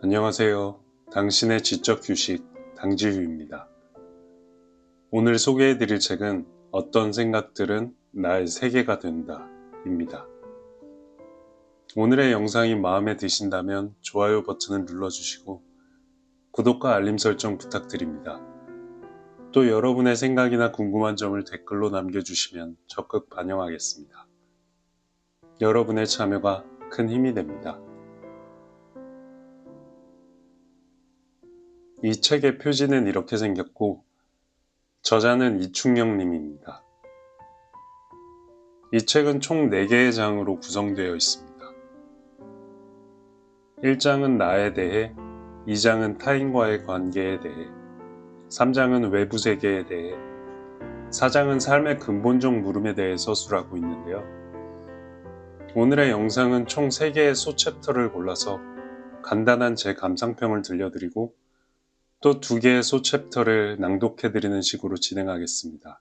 안녕하세요. 당신의 지적 휴식 당지휴입니다. 오늘 소개해드릴 책은 어떤 생각들은 나의 세계가 된다 입니다. 오늘의 영상이 마음에 드신다면 좋아요 버튼을 눌러주시고 구독과 알림 설정 부탁드립니다. 또 여러분의 생각이나 궁금한 점을 댓글로 남겨주시면 적극 반영하겠습니다. 여러분의 참여가 큰 힘이 됩니다. 이 책의 표지는 이렇게 생겼고 저자는 이충영 님입니다. 이 책은 총 4개의 장으로 구성되어 있습니다. 1장은 나에 대해, 2장은 타인과의 관계에 대해, 3장은 외부 세계에 대해, 4장은 삶의 근본적 물음에 대해 서술하고 있는데요. 오늘의 영상은 총 3개의 소챕터를 골라서 간단한 제 감상평을 들려드리고 또 2개의 소챕터를 낭독해드리는 식으로 진행하겠습니다.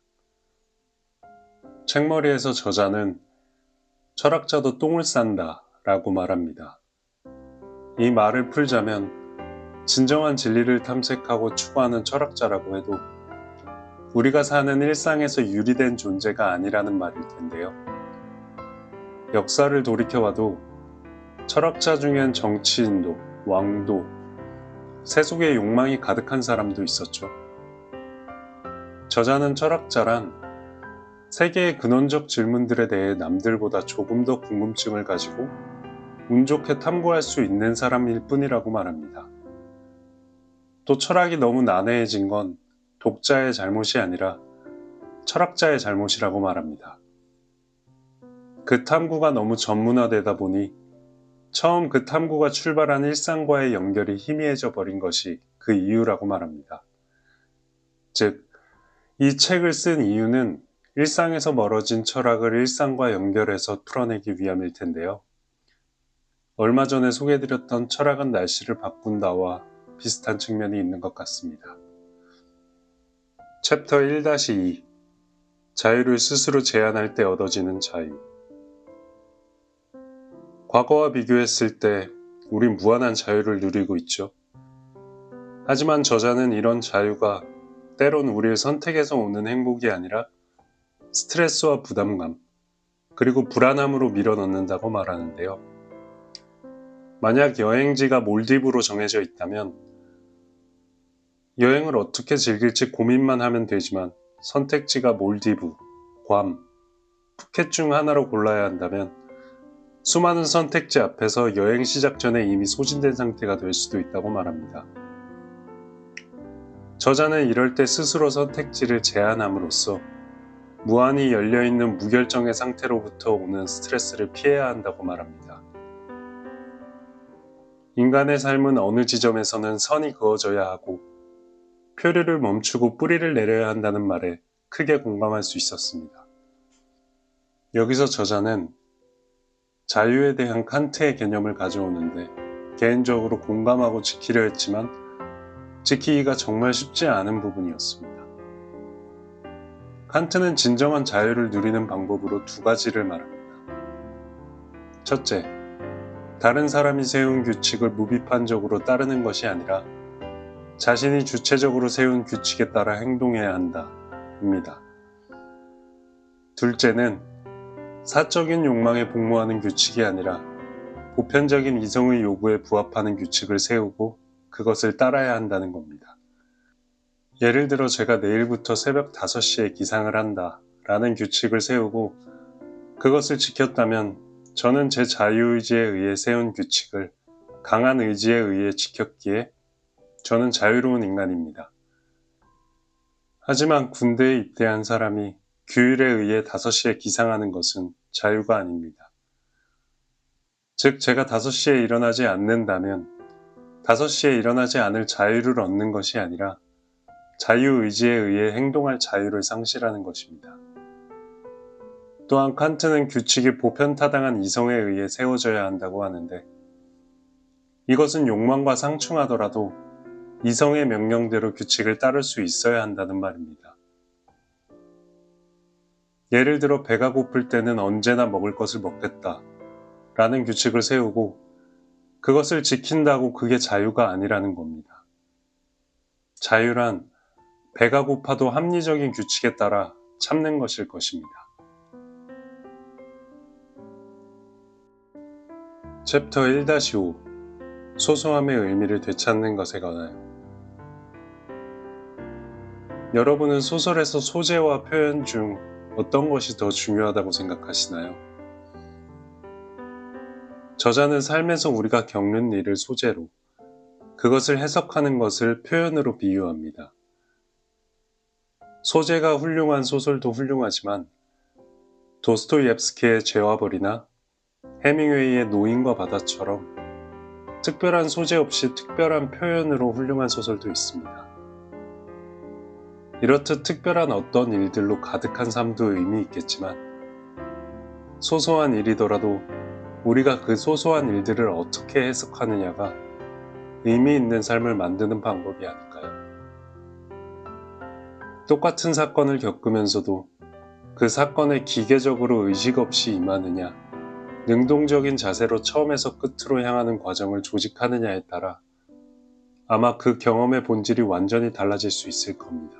책머리에서 저자는 철학자도 똥을 싼다 라고 말합니다. 이 말을 풀자면 진정한 진리를 탐색하고 추구하는 철학자라고 해도 우리가 사는 일상에서 유리된 존재가 아니라는 말일 텐데요. 역사를 돌이켜봐도 철학자 중엔 정치인도, 왕도, 세속의 욕망이 가득한 사람도 있었죠. 저자는 철학자란 세계의 근원적 질문들에 대해 남들보다 조금 더 궁금증을 가지고 운 좋게 탐구할 수 있는 사람일 뿐이라고 말합니다. 또 철학이 너무 난해해진 건 독자의 잘못이 아니라 철학자의 잘못이라고 말합니다. 그 탐구가 너무 전문화되다 보니 처음 그 탐구가 출발한 일상과의 연결이 희미해져 버린 것이 그 이유라고 말합니다. 즉, 이 책을 쓴 이유는 일상에서 멀어진 철학을 일상과 연결해서 풀어내기 위함일 텐데요. 얼마 전에 소개해드렸던 철학은 날씨를 바꾼다와 비슷한 측면이 있는 것 같습니다. 챕터 1-2 자유를 스스로 제한할 때 얻어지는 자유. 과거와 비교했을 때 우린 무한한 자유를 누리고 있죠. 하지만 저자는 이런 자유가 때론 우리의 선택에서 오는 행복이 아니라 스트레스와 부담감, 그리고 불안함으로 밀어넣는다고 말하는데요. 만약 여행지가 몰디브로 정해져 있다면 여행을 어떻게 즐길지 고민만 하면 되지만 선택지가 몰디브, 괌, 푸켓 중 하나로 골라야 한다면 수많은 선택지 앞에서 여행 시작 전에 이미 소진된 상태가 될 수도 있다고 말합니다. 저자는 이럴 때 스스로 선택지를 제한함으로써 무한히 열려있는 무결정의 상태로부터 오는 스트레스를 피해야 한다고 말합니다. 인간의 삶은 어느 지점에서는 선이 그어져야 하고 표류를 멈추고 뿌리를 내려야 한다는 말에 크게 공감할 수 있었습니다. 여기서 저자는 자유에 대한 칸트의 개념을 가져오는데 개인적으로 공감하고 지키려 했지만 지키기가 정말 쉽지 않은 부분이었습니다. 칸트는 진정한 자유를 누리는 방법으로 2가지를 말합니다. 첫째, 다른 사람이 세운 규칙을 무비판적으로 따르는 것이 아니라 자신이 주체적으로 세운 규칙에 따라 행동해야 한다 입니다. 둘째는 사적인 욕망에 복무하는 규칙이 아니라 보편적인 이성의 요구에 부합하는 규칙을 세우고 그것을 따라야 한다는 겁니다. 예를 들어 제가 내일부터 새벽 5시에 기상을 한다 라는 규칙을 세우고 그것을 지켰다면 저는 제 자유의지에 의해 세운 규칙을 강한 의지에 의해 지켰기에 저는 자유로운 인간입니다. 하지만 군대에 입대한 사람이 규율에 의해 5시에 기상하는 것은 자유가 아닙니다. 즉 제가 5시에 일어나지 않는다면 5시에 일어나지 않을 자유를 얻는 것이 아니라 자유의지에 의해 행동할 자유를 상실하는 것입니다. 또한 칸트는 규칙이 보편타당한 이성에 의해 세워져야 한다고 하는데 이것은 욕망과 상충하더라도 이성의 명령대로 규칙을 따를 수 있어야 한다는 말입니다. 예를 들어 배가 고플 때는 언제나 먹을 것을 먹겠다 라는 규칙을 세우고 그것을 지킨다고 그게 자유가 아니라는 겁니다. 자유란 배가 고파도 합리적인 규칙에 따라 참는 것일 것입니다. 챕터 1-5 소소함의 의미를 되찾는 것에 관하여. 여러분은 소설에서 소재와 표현 중 어떤 것이 더 중요하다고 생각하시나요? 저자는 삶에서 우리가 겪는 일을 소재로, 그것을 해석하는 것을 표현으로 비유합니다. 소재가 훌륭한 소설도 훌륭하지만 도스토옙스키의 죄와 벌이나 해밍웨이의 노인과 바다처럼 특별한 소재 없이 특별한 표현으로 훌륭한 소설도 있습니다. 이렇듯 특별한 어떤 일들로 가득한 삶도 의미 있겠지만 소소한 일이더라도 우리가 그 소소한 일들을 어떻게 해석하느냐가 의미 있는 삶을 만드는 방법이 아닐까요? 똑같은 사건을 겪으면서도 그 사건에 기계적으로 의식 없이 임하느냐, 능동적인 자세로 처음에서 끝으로 향하는 과정을 조직하느냐에 따라 아마 그 경험의 본질이 완전히 달라질 수 있을 겁니다.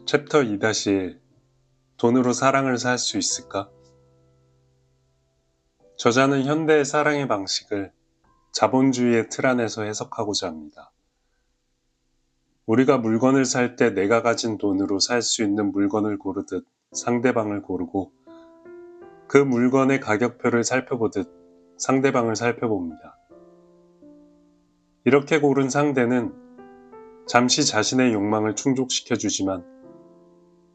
챕터 2-1 돈으로 사랑을 살 수 있을까? 저자는 현대의 사랑의 방식을 자본주의의 틀 안에서 해석하고자 합니다. 우리가 물건을 살 때 내가 가진 돈으로 살 수 있는 물건을 고르듯 상대방을 고르고 그 물건의 가격표를 살펴보듯 상대방을 살펴봅니다. 이렇게 고른 상대는 잠시 자신의 욕망을 충족시켜주지만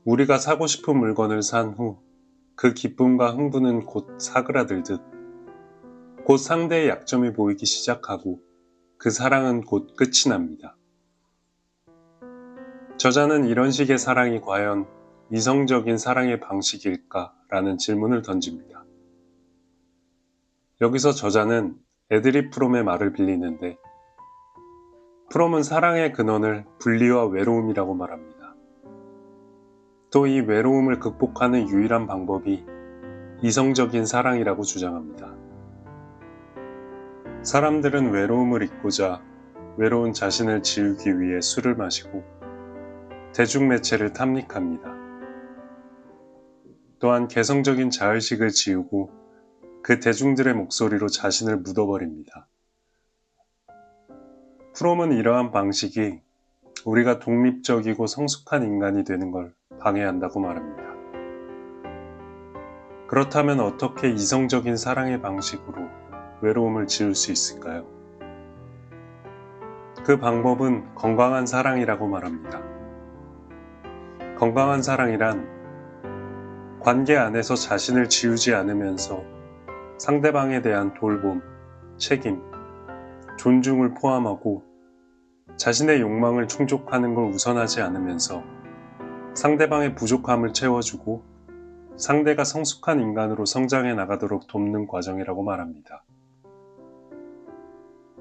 우리가 사고 싶은 물건을 산 후 그 기쁨과 흥분은 곧 사그라들듯 곧 상대의 약점이 보이기 시작하고 그 사랑은 곧 끝이 납니다. 저자는 이런 식의 사랑이 과연 이성적인 사랑의 방식일까? 라는 질문을 던집니다. 여기서 저자는 에드리 프롬의 말을 빌리는데 프롬은 사랑의 근원을 분리와 외로움이라고 말합니다. 또 이 외로움을 극복하는 유일한 방법이 이성적인 사랑이라고 주장합니다. 사람들은 외로움을 잊고자 외로운 자신을 지우기 위해 술을 마시고 대중매체를 탐닉합니다. 또한 개성적인 자의식을 지우고 그 대중들의 목소리로 자신을 묻어버립니다. 프롬은 이러한 방식이 우리가 독립적이고 성숙한 인간이 되는 걸 방해한다고 말합니다. 그렇다면 어떻게 이성적인 사랑의 방식으로 외로움을 지울 수 있을까요? 그 방법은 건강한 사랑이라고 말합니다. 건강한 사랑이란 관계 안에서 자신을 지우지 않으면서 상대방에 대한 돌봄, 책임, 존중을 포함하고 자신의 욕망을 충족하는 걸 우선하지 않으면서 상대방의 부족함을 채워주고 상대가 성숙한 인간으로 성장해 나가도록 돕는 과정이라고 말합니다.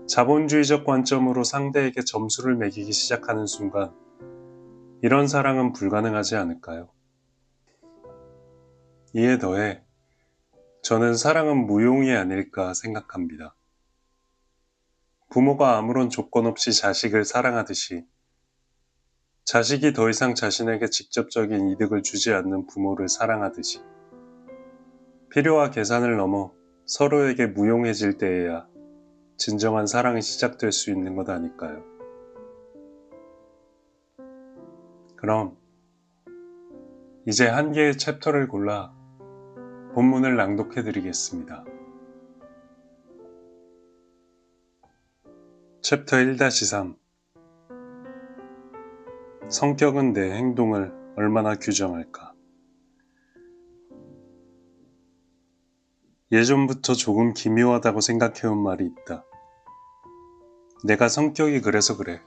자본주의적 관점으로 상대에게 점수를 매기기 시작하는 순간 이런 사랑은 불가능하지 않을까요? 이에 더해 저는 사랑은 무용이 아닐까 생각합니다. 부모가 아무런 조건 없이 자식을 사랑하듯이 자식이 더 이상 자신에게 직접적인 이득을 주지 않는 부모를 사랑하듯이 필요와 계산을 넘어 서로에게 무용해질 때에야 진정한 사랑이 시작될 수 있는 것 아닐까요? 그럼 이제 한 개의 챕터를 골라 본문을 낭독해 드리겠습니다. 챕터 1-3 성격은 내 행동을 얼마나 규정할까? 예전부터 조금 기묘하다고 생각해온 말이 있다. 내가 성격이 그래서 그래.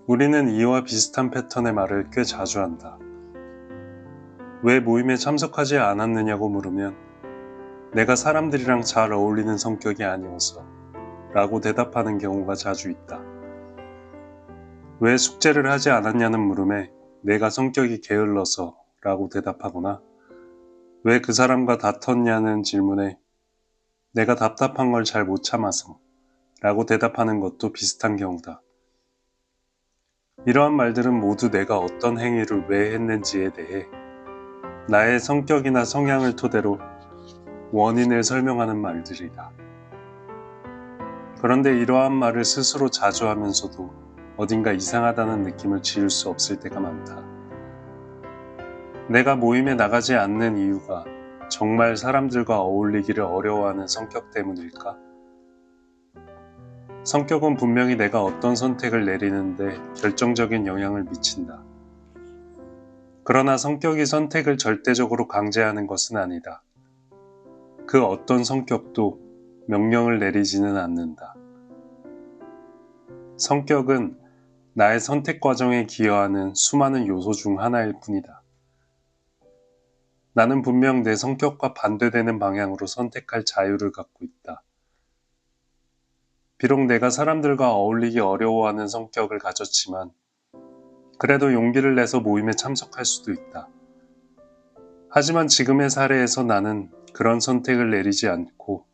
우리는 이와 비슷한 패턴의 말을 꽤 자주 한다. 왜 모임에 참석하지 않았느냐고 물으면 내가 사람들이랑 잘 어울리는 성격이 아니어서 라고 대답하는 경우가 자주 있다. 왜 숙제를 하지 않았냐는 물음에 내가 성격이 게을러서 라고 대답하거나 왜 그 사람과 다퉜냐는 질문에 내가 답답한 걸 잘 못 참아서 라고 대답하는 것도 비슷한 경우다. 이러한 말들은 모두 내가 어떤 행위를 왜 했는지에 대해 나의 성격이나 성향을 토대로 원인을 설명하는 말들이다. 그런데 이러한 말을 스스로 자주 하면서도 어딘가 이상하다는 느낌을 지울 수 없을 때가 많다. 내가 모임에 나가지 않는 이유가 정말 사람들과 어울리기를 어려워하는 성격 때문일까? 성격은 분명히 내가 어떤 선택을 내리는데 결정적인 영향을 미친다. 그러나 성격이 선택을 절대적으로 강제하는 것은 아니다. 그 어떤 성격도 명령을 내리지는 않는다. 성격은 나의 선택 과정에 기여하는 수많은 요소 중 하나일 뿐이다. 나는 분명 내 성격과 반대되는 방향으로 선택할 자유를 갖고 있다. 비록 내가 사람들과 어울리기 어려워하는 성격을 가졌지만 그래도 용기를 내서 모임에 참석할 수도 있다. 하지만 지금의 사례에서 나는 그런 선택을 내리지 않고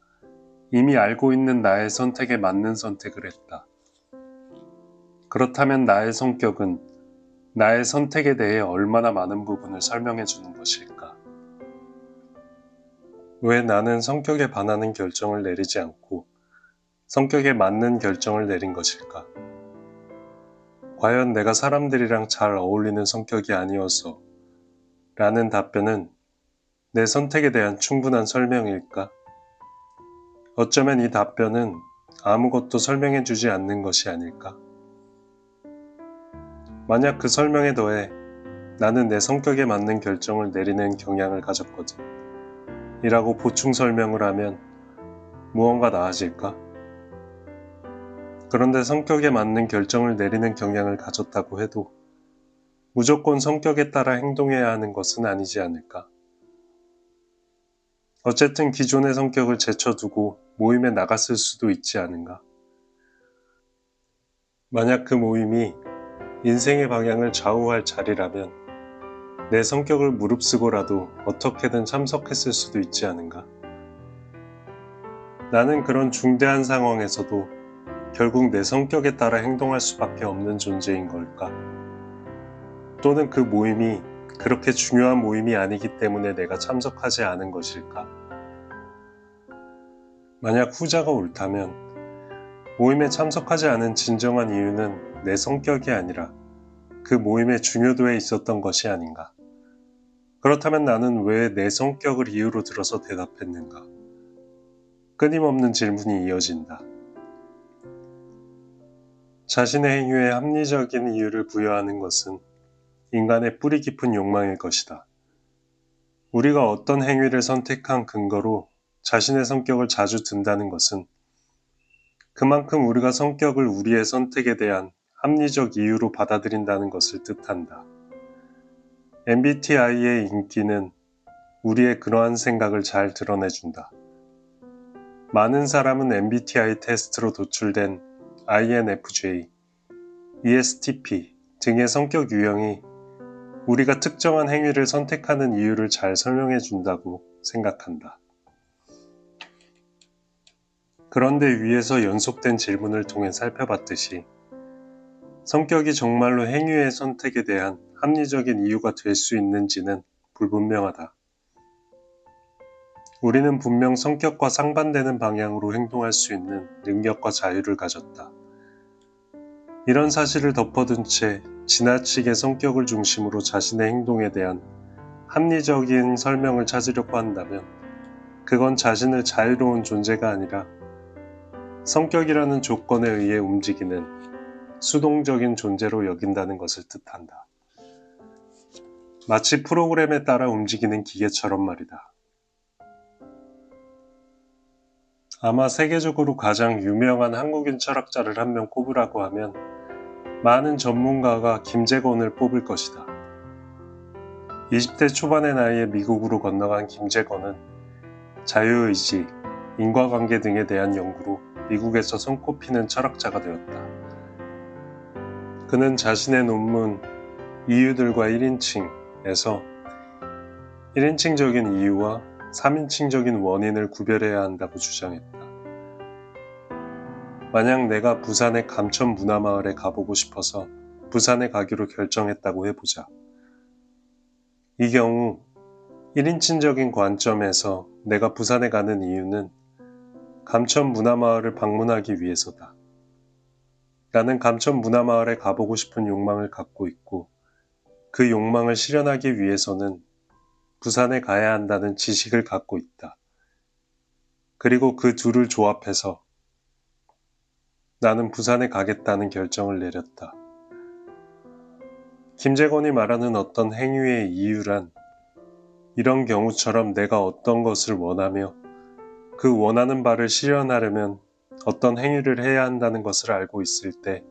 이미 알고 있는 나의 선택에 맞는 선택을 했다. 그렇다면 나의 성격은 나의 선택에 대해 얼마나 많은 부분을 설명해 주는 것일까? 왜 나는 성격에 반하는 결정을 내리지 않고 성격에 맞는 결정을 내린 것일까? 과연 내가 사람들이랑 잘 어울리는 성격이 아니어서 라는 답변은 내 선택에 대한 충분한 설명일까? 어쩌면 이 답변은 아무것도 설명해 주지 않는 것이 아닐까? 만약 그 설명에 더해 나는 내 성격에 맞는 결정을 내리는 경향을 가졌거든 이라고 보충 설명을 하면 무언가 나아질까? 그런데 성격에 맞는 결정을 내리는 경향을 가졌다고 해도 무조건 성격에 따라 행동해야 하는 것은 아니지 않을까? 어쨌든 기존의 성격을 제쳐두고 모임에 나갔을 수도 있지 않은가? 만약 그 모임이 인생의 방향을 좌우할 자리라면 내 성격을 무릅쓰고라도 어떻게든 참석했을 수도 있지 않은가? 나는 그런 중대한 상황에서도 결국 내 성격에 따라 행동할 수밖에 없는 존재인 걸까? 또는 그 모임이 그렇게 중요한 모임이 아니기 때문에 내가 참석하지 않은 것일까? 만약 후자가 옳다면 모임에 참석하지 않은 진정한 이유는 내 성격이 아니라 그 모임의 중요도에 있었던 것이 아닌가? 그렇다면 나는 왜 내 성격을 이유로 들어서 대답했는가? 끊임없는 질문이 이어진다. 자신의 행위에 합리적인 이유를 부여하는 것은 인간의 뿌리 깊은 욕망일 것이다. 우리가 어떤 행위를 선택한 근거로 자신의 성격을 자주 든다는 것은 그만큼 우리가 성격을 우리의 선택에 대한 합리적 이유로 받아들인다는 것을 뜻한다. MBTI의 인기는 우리의 그러한 생각을 잘 드러내준다. 많은 사람은 MBTI 테스트로 도출된 INFJ, ESTP 등의 성격 유형이 우리가 특정한 행위를 선택하는 이유를 잘 설명해 준다고 생각한다. 그런데 위에서 연속된 질문을 통해 살펴봤듯이 성격이 정말로 행위의 선택에 대한 합리적인 이유가 될 수 있는지는 불분명하다. 우리는 분명 성격과 상반되는 방향으로 행동할 수 있는 능력과 자유를 가졌다. 이런 사실을 덮어둔 채 지나치게 성격을 중심으로 자신의 행동에 대한 합리적인 설명을 찾으려고 한다면 그건 자신을 자유로운 존재가 아니라 성격이라는 조건에 의해 움직이는 수동적인 존재로 여긴다는 것을 뜻한다. 마치 프로그램에 따라 움직이는 기계처럼 말이다. 아마 세계적으로 가장 유명한 한국인 철학자를 한 명 꼽으라고 하면 많은 전문가가 김재건을 뽑을 것이다. 20대 초반의 나이에 미국으로 건너간 김재건은 자유의지, 인과관계 등에 대한 연구로 미국에서 손꼽히는 철학자가 되었다. 그는 자신의 논문 이유들과 1인칭에서 1인칭적인 이유와 3인칭적인 원인을 구별해야 한다고 주장했다. 만약 내가 부산의 감천 문화마을에 가보고 싶어서 부산에 가기로 결정했다고 해보자. 이 경우 1인칭적인 관점에서 내가 부산에 가는 이유는 감천 문화마을을 방문하기 위해서다. 나는 감천 문화마을에 가보고 싶은 욕망을 갖고 있고 그 욕망을 실현하기 위해서는 부산에 가야 한다는 지식을 갖고 있다. 그리고 그 둘을 조합해서 나는 부산에 가겠다는 결정을 내렸다. 김재건이 말하는 어떤 행위의 이유란 이런 경우처럼 내가 어떤 것을 원하며 그 원하는 바를 실현하려면 어떤 행위를 해야 한다는 것을 알고 있을 때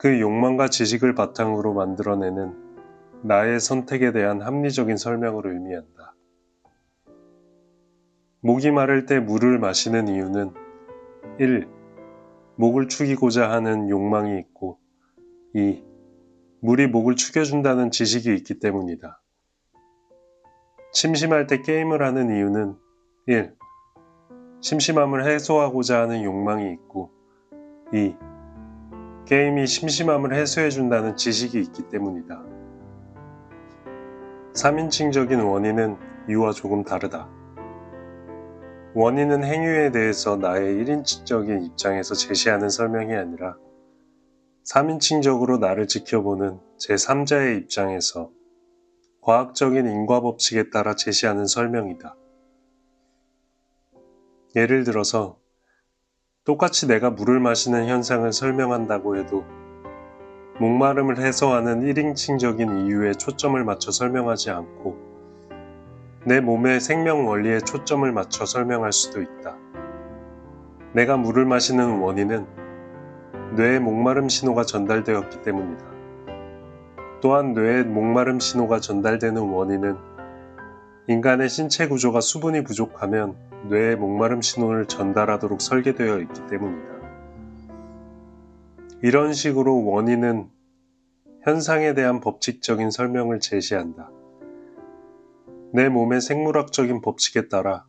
그 욕망과 지식을 바탕으로 만들어내는 나의 선택에 대한 합리적인 설명을 의미한다. 목이 마를 때 물을 마시는 이유는 1. 목을 축이고자 하는 욕망이 있고 2. 물이 목을 축여준다는 지식이 있기 때문이다. 심심할 때 게임을 하는 이유는 1. 심심함을 해소하고자 하는 욕망이 있고 2. 게임이 심심함을 해소해준다는 지식이 있기 때문이다. 3인칭적인 원인은 이와 조금 다르다. 원인은 행위에 대해서 나의 1인칭적인 입장에서 제시하는 설명이 아니라 3인칭적으로 나를 지켜보는 제3자의 입장에서 과학적인 인과법칙에 따라 제시하는 설명이다. 예를 들어서 똑같이 내가 물을 마시는 현상을 설명한다고 해도 목마름을 해소하는 1인칭적인 이유에 초점을 맞춰 설명하지 않고 내 몸의 생명 원리에 초점을 맞춰 설명할 수도 있다. 내가 물을 마시는 원인은 뇌에 목마름 신호가 전달되었기 때문이다. 또한 뇌에 목마름 신호가 전달되는 원인은 인간의 신체 구조가 수분이 부족하면 뇌에 목마름 신호를 전달하도록 설계되어 있기 때문이다. 이런 식으로 원인은 현상에 대한 법칙적인 설명을 제시한다. 내 몸의 생물학적인 법칙에 따라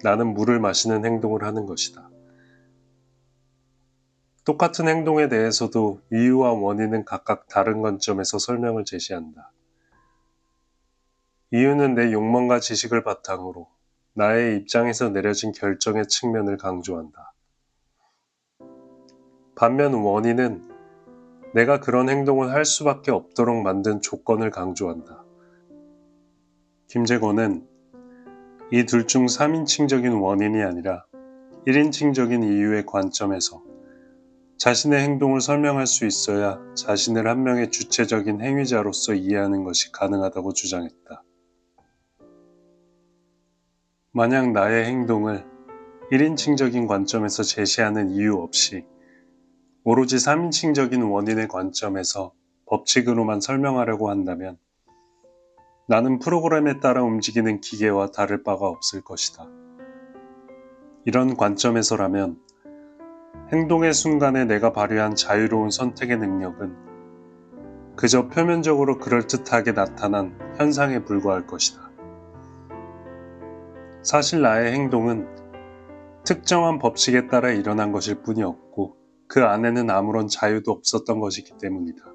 나는 물을 마시는 행동을 하는 것이다. 똑같은 행동에 대해서도 이유와 원인은 각각 다른 관점에서 설명을 제시한다. 이유는 내 욕망과 지식을 바탕으로 나의 입장에서 내려진 결정의 측면을 강조한다. 반면 원인은 내가 그런 행동을 할 수밖에 없도록 만든 조건을 강조한다. 김재건은 이 둘 중 3인칭적인 원인이 아니라 1인칭적인 이유의 관점에서 자신의 행동을 설명할 수 있어야 자신을 한 명의 주체적인 행위자로서 이해하는 것이 가능하다고 주장했다. 만약 나의 행동을 1인칭적인 관점에서 제시하는 이유 없이 오로지 3인칭적인 원인의 관점에서 법칙으로만 설명하려고 한다면 나는 프로그램에 따라 움직이는 기계와 다를 바가 없을 것이다. 이런 관점에서라면 행동의 순간에 내가 발휘한 자유로운 선택의 능력은 그저 표면적으로 그럴듯하게 나타난 현상에 불과할 것이다. 사실 나의 행동은 특정한 법칙에 따라 일어난 것일 뿐이었고 그 안에는 아무런 자유도 없었던 것이기 때문이다.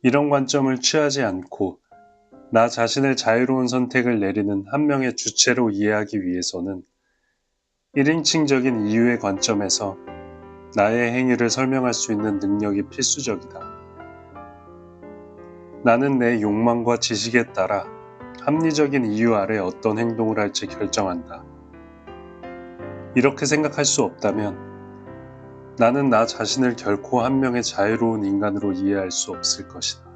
이런 관점을 취하지 않고 나 자신의 자유로운 선택을 내리는 한 명의 주체로 이해하기 위해서는 1인칭적인 이유의 관점에서 나의 행위를 설명할 수 있는 능력이 필수적이다. 나는 내 욕망과 지식에 따라 합리적인 이유 아래 어떤 행동을 할지 결정한다. 이렇게 생각할 수 없다면 나는 나 자신을 결코 한 명의 자유로운 인간으로 이해할 수 없을 것이다.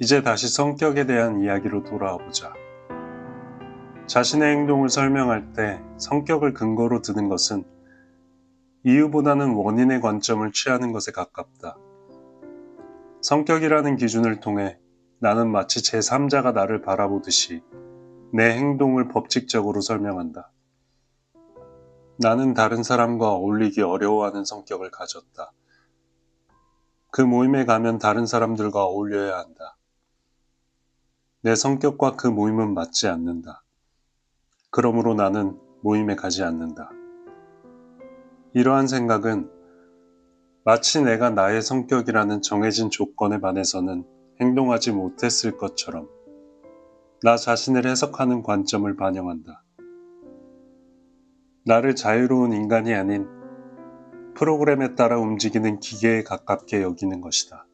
이제 다시 성격에 대한 이야기로 돌아와 보자. 자신의 행동을 설명할 때 성격을 근거로 드는 것은 이유보다는 원인의 관점을 취하는 것에 가깝다. 성격이라는 기준을 통해 나는 마치 제3자가 나를 바라보듯이 내 행동을 법칙적으로 설명한다. 나는 다른 사람과 어울리기 어려워하는 성격을 가졌다. 그 모임에 가면 다른 사람들과 어울려야 한다. 내 성격과 그 모임은 맞지 않는다. 그러므로 나는 모임에 가지 않는다. 이러한 생각은 마치 내가 나의 성격이라는 정해진 조건에 반해서는 행동하지 못했을 것처럼 나 자신을 해석하는 관점을 반영한다. 나를 자유로운 인간이 아닌 프로그램에 따라 움직이는 기계에 가깝게 여기는 것이다.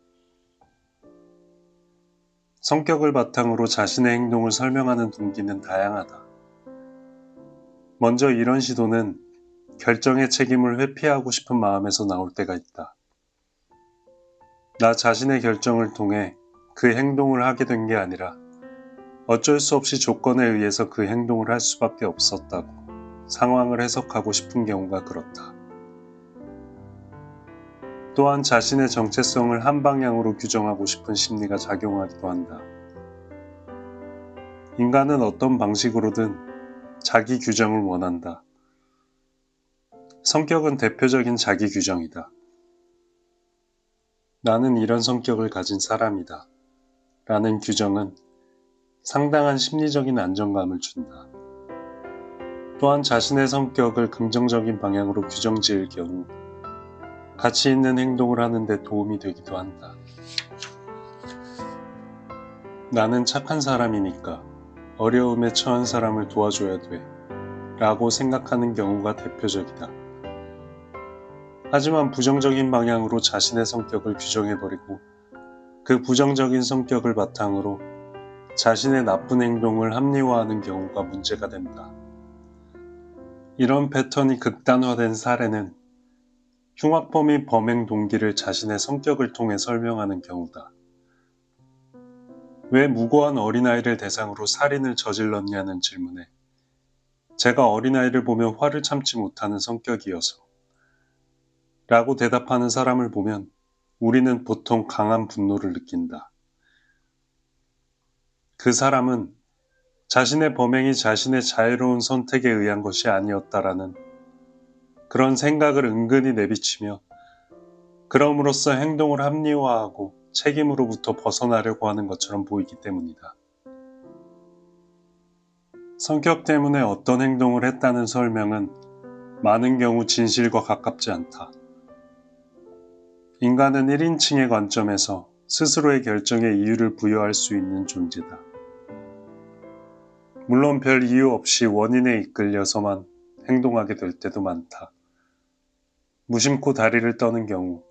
성격을 바탕으로 자신의 행동을 설명하는 동기는 다양하다. 먼저 이런 시도는 결정의 책임을 회피하고 싶은 마음에서 나올 때가 있다. 나 자신의 결정을 통해 그 행동을 하게 된 게 아니라 어쩔 수 없이 조건에 의해서 그 행동을 할 수밖에 없었다고 상황을 해석하고 싶은 경우가 그렇다. 또한 자신의 정체성을 한 방향으로 규정하고 싶은 심리가 작용하기도 한다. 인간은 어떤 방식으로든 자기 규정을 원한다. 성격은 대표적인 자기 규정이다. 나는 이런 성격을 가진 사람이다. 라는 규정은 상당한 심리적인 안정감을 준다. 또한 자신의 성격을 긍정적인 방향으로 규정 지을 경우 가치 있는 행동을 하는 데 도움이 되기도 한다. 나는 착한 사람이니까 어려움에 처한 사람을 도와줘야 돼 라고 생각하는 경우가 대표적이다. 하지만 부정적인 방향으로 자신의 성격을 규정해버리고 그 부정적인 성격을 바탕으로 자신의 나쁜 행동을 합리화하는 경우가 문제가 된다. 이런 패턴이 극단화된 사례는 흉악범이 범행 동기를 자신의 성격을 통해 설명하는 경우다. 왜 무고한 어린아이를 대상으로 살인을 저질렀냐는 질문에 제가 어린아이를 보면 화를 참지 못하는 성격이어서 라고 대답하는 사람을 보면 우리는 보통 강한 분노를 느낀다. 그 사람은 자신의 범행이 자신의 자유로운 선택에 의한 것이 아니었다라는 그런 생각을 은근히 내비치며 그럼으로써 행동을 합리화하고 책임으로부터 벗어나려고 하는 것처럼 보이기 때문이다. 성격 때문에 어떤 행동을 했다는 설명은 많은 경우 진실과 가깝지 않다. 인간은 1인칭의 관점에서 스스로의 결정에 이유를 부여할 수 있는 존재다. 물론 별 이유 없이 원인에 이끌려서만 행동하게 될 때도 많다. 무심코 다리를 떠는 경우,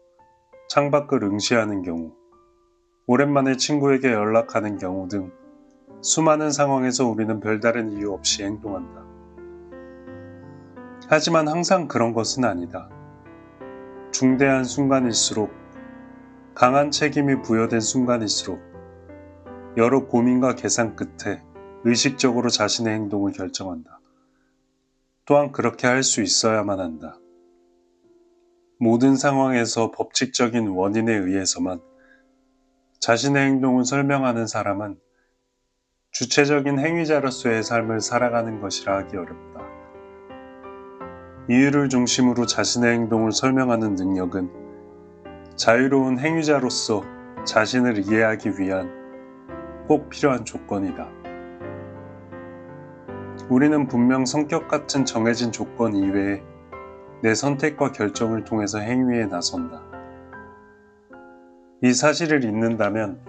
창밖을 응시하는 경우, 오랜만에 친구에게 연락하는 경우 등 수많은 상황에서 우리는 별다른 이유 없이 행동한다. 하지만 항상 그런 것은 아니다. 중대한 순간일수록, 강한 책임이 부여된 순간일수록 여러 고민과 계산 끝에 의식적으로 자신의 행동을 결정한다. 또한 그렇게 할 수 있어야만 한다. 모든 상황에서 법칙적인 원인에 의해서만 자신의 행동을 설명하는 사람은 주체적인 행위자로서의 삶을 살아가는 것이라 하기 어렵다. 이유를 중심으로 자신의 행동을 설명하는 능력은 자유로운 행위자로서 자신을 이해하기 위한 꼭 필요한 조건이다. 우리는 분명 성격 같은 정해진 조건 이외에 내 선택과 결정을 통해서 행위에 나선다. 이 사실을 잊는다면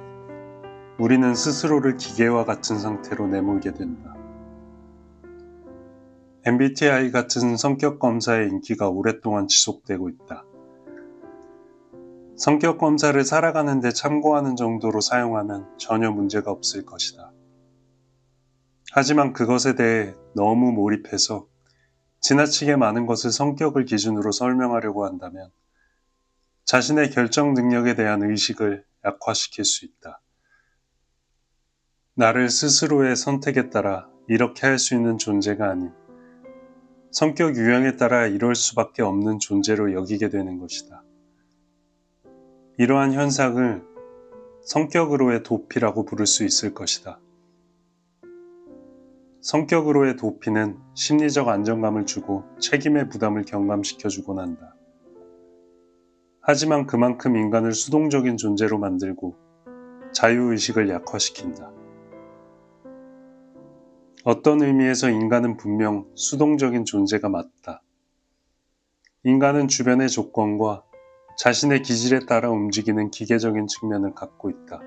우리는 스스로를 기계와 같은 상태로 내몰게 된다. MBTI 같은 성격 검사의 인기가 오랫동안 지속되고 있다. 성격 검사를 살아가는 데 참고하는 정도로 사용하면 전혀 문제가 없을 것이다. 하지만 그것에 대해 너무 몰입해서 지나치게 많은 것을 성격을 기준으로 설명하려고 한다면 자신의 결정 능력에 대한 의식을 약화시킬 수 있다. 나를 스스로의 선택에 따라 이렇게 할 수 있는 존재가 아닌 성격 유형에 따라 이럴 수밖에 없는 존재로 여기게 되는 것이다. 이러한 현상을 성격으로의 도피라고 부를 수 있을 것이다. 성격으로의 도피는 심리적 안정감을 주고 책임의 부담을 경감시켜주곤 한다. 하지만 그만큼 인간을 수동적인 존재로 만들고 자유의식을 약화시킨다. 어떤 의미에서 인간은 분명 수동적인 존재가 맞다. 인간은 주변의 조건과 자신의 기질에 따라 움직이는 기계적인 측면을 갖고 있다.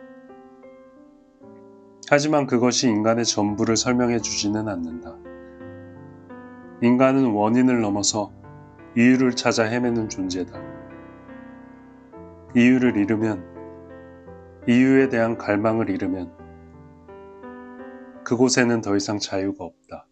하지만 그것이 인간의 전부를 설명해 주지는 않는다. 인간은 원인을 넘어서 이유를 찾아 헤매는 존재다. 이유를 잃으면, 이유에 대한 갈망을 잃으면 그곳에는 더 이상 자유가 없다.